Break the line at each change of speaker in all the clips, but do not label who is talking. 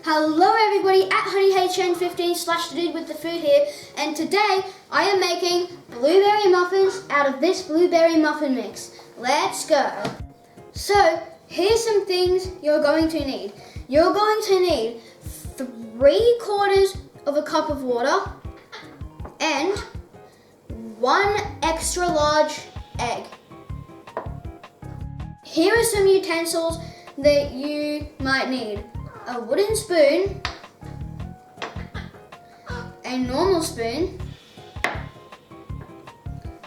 Hello everybody, at HoneyHN15 / with the food here, and today I am making blueberry muffins out of this blueberry muffin mix. Let's go. So here's some things you're going to need. You're going to need 3/4 of a cup of water and 1 extra large egg. Here are some utensils that you might need. A wooden spoon, a normal spoon,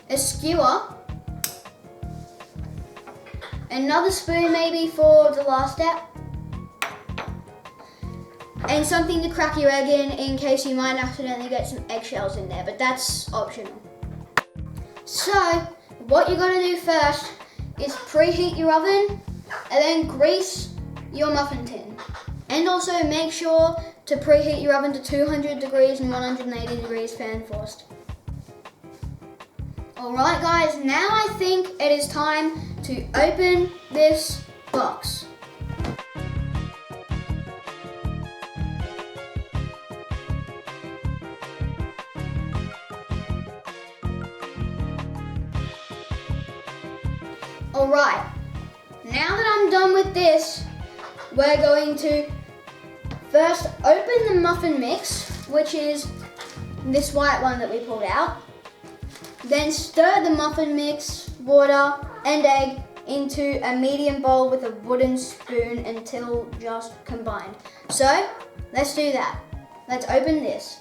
a skewer, another spoon maybe for the last step, and something to crack your egg in case you might accidentally get some eggshells in there, but that's optional. So what you're going to do first is preheat your oven and then grease your muffin tin. And also make sure to preheat your oven to 200 degrees and 180 degrees fan forced. Alright guys, now I think it is time to open this box. Alright, now that I'm done with this, we're going to first open the muffin mix, which is this white one that we pulled out. Then stir the muffin mix, water and egg into a medium bowl with a wooden spoon until just combined. So let's do that. Let's open this.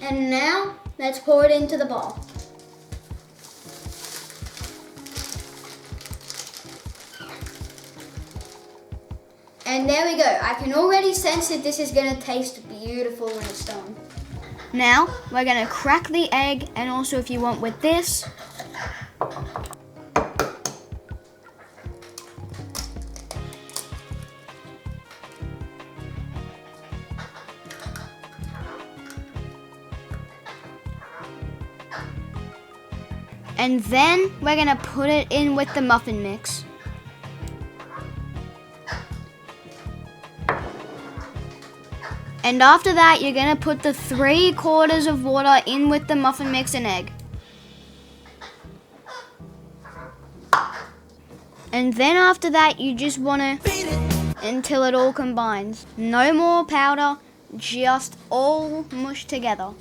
And now, let's pour it into the bowl. And there we go. I can already sense that this is going to taste beautiful when it's done. Now, we're going to crack the egg, and also if you want with this. And then we're gonna put it in with the muffin mix. And after that, you're gonna put the 3/4 of water in with the muffin mix and egg. And then after that, you just wanna beat it until it all combines. No more powder, just all mushed together.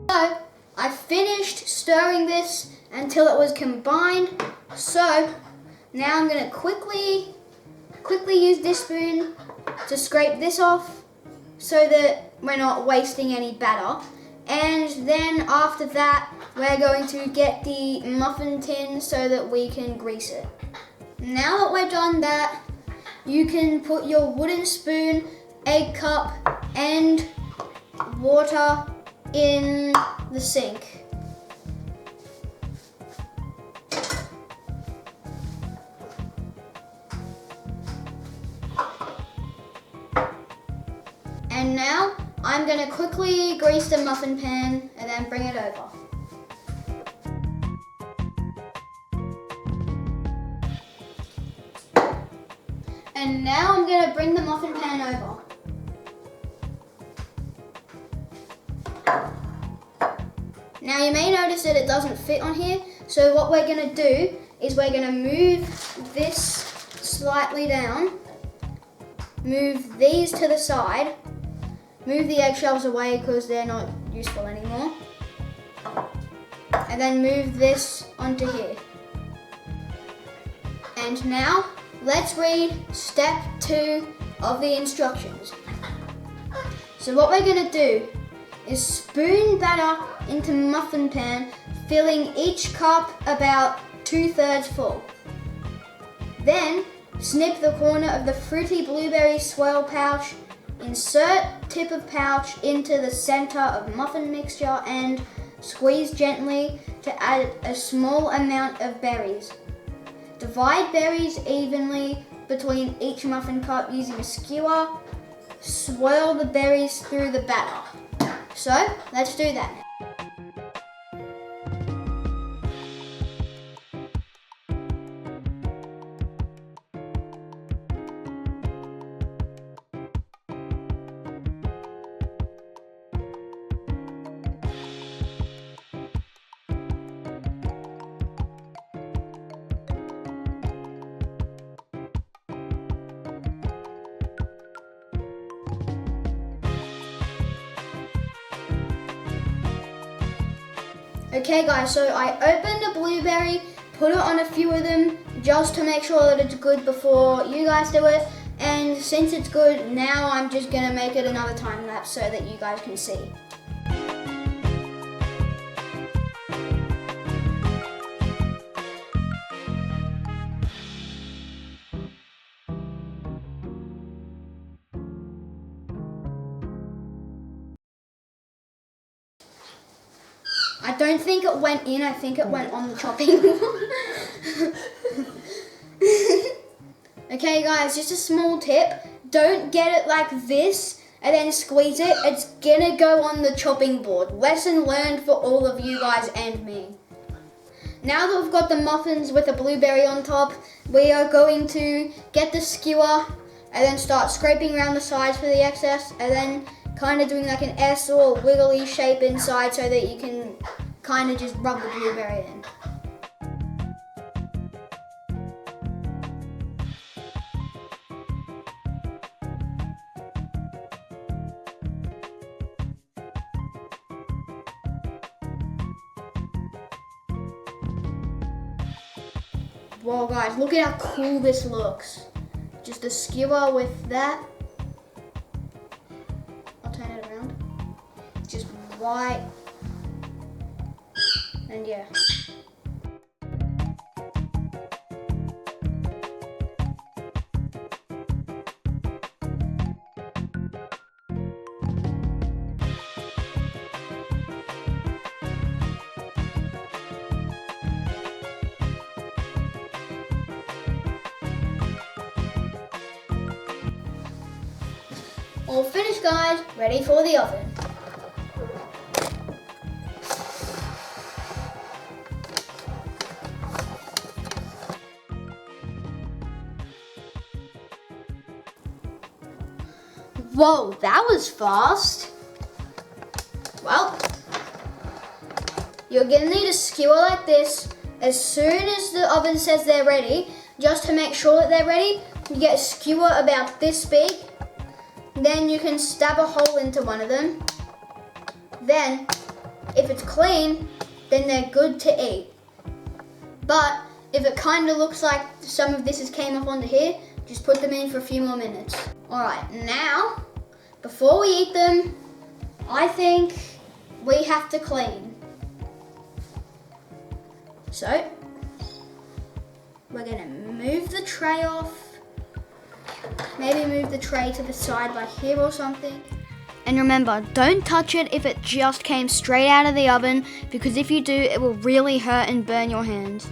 So, I finished stirring this until it was combined. So, now I'm going to quickly use this spoon to scrape this off so that we're not wasting any batter. And then after that, we're going to get the muffin tin so that we can grease it. Now that we're done that, you can put your wooden spoon, egg cup, and water in the sink. And now I'm going to quickly grease the muffin pan and then bring it over. And now I'm going to bring the muffin pan over. Now you may notice that it doesn't fit on here, so what we're going to do is we're going to move this slightly down, move these to the side, move the eggshells away because they're not useful anymore, and then move this onto here. And now let's read step 2 of the instructions. So what we're going to do is spoon batter into muffin pan, filling each cup about 2/3 full. Then snip the corner of the fruity blueberry swirl pouch, insert tip of pouch into the center of muffin mixture and squeeze gently to add a small amount of berries. Divide berries evenly between each muffin cup using a skewer. Swirl the berries through the batter. So, let's do that now. Okay guys, so I opened a blueberry, put it on a few of them just to make sure that it's good before you guys do it. And since it's good, now I'm just gonna make it another time lapse so that you guys can see. I don't think it went in, I think it went on the chopping board. Okay guys, just a small tip. Don't get it like this and then squeeze it. It's gonna go on the chopping board. Lesson learned for all of you guys and me. Now that we've got the muffins with a blueberry on top, we are going to get the skewer and then start scraping around the sides for the excess, and then kind of doing like an S or wiggly shape inside so that you can kind of just rub the blueberry in. Whoa guys, look at how cool this looks. Just a skewer with that. I'll turn it around. Just white. And yeah. All finished guys, ready for the oven. Whoa, that was fast. Well, you're gonna need a skewer like this. As soon as the oven says they're ready, just to make sure that they're ready, you get a skewer about this big. Then you can stab a hole into one of them. Then, if it's clean, then they're good to eat. But if it kind of looks like some of this has came up onto here, just put them in for a few more minutes. All right, now, before we eat them, I think we have to clean. So, we're gonna move the tray off. Maybe move the tray to the side like here or something. And remember, don't touch it if it just came straight out of the oven, because if you do, it will really hurt and burn your hands.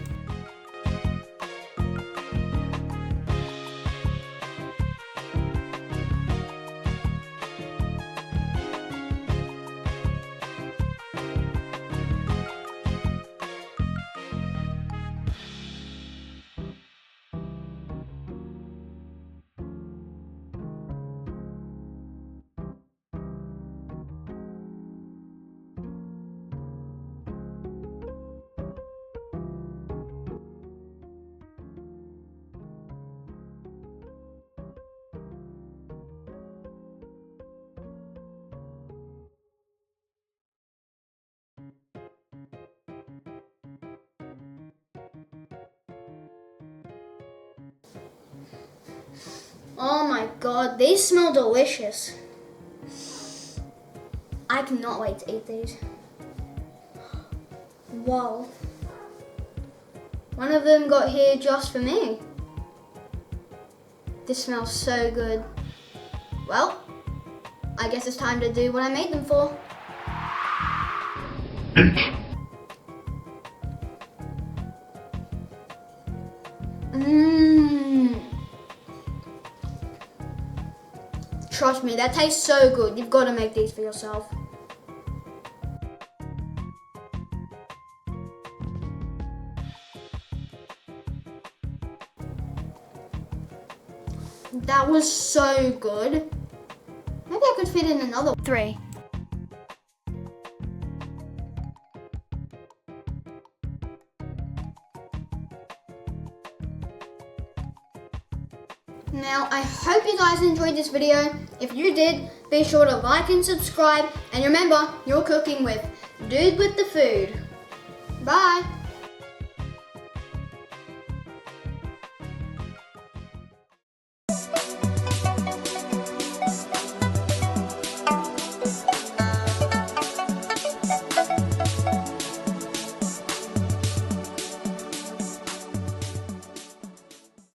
Oh my god, these smell delicious. I cannot wait to eat these. Whoa. One of them got here just for me. This smells so good. Well, I guess it's time to do what I made them for. trust me, that tastes so good. You've got to make these for yourself. That was so good. Maybe I could fit in another 3. Now, I hope you guys enjoyed this video. If you did, be sure to like and subscribe. And remember, you're cooking with Dude with the Food. Bye.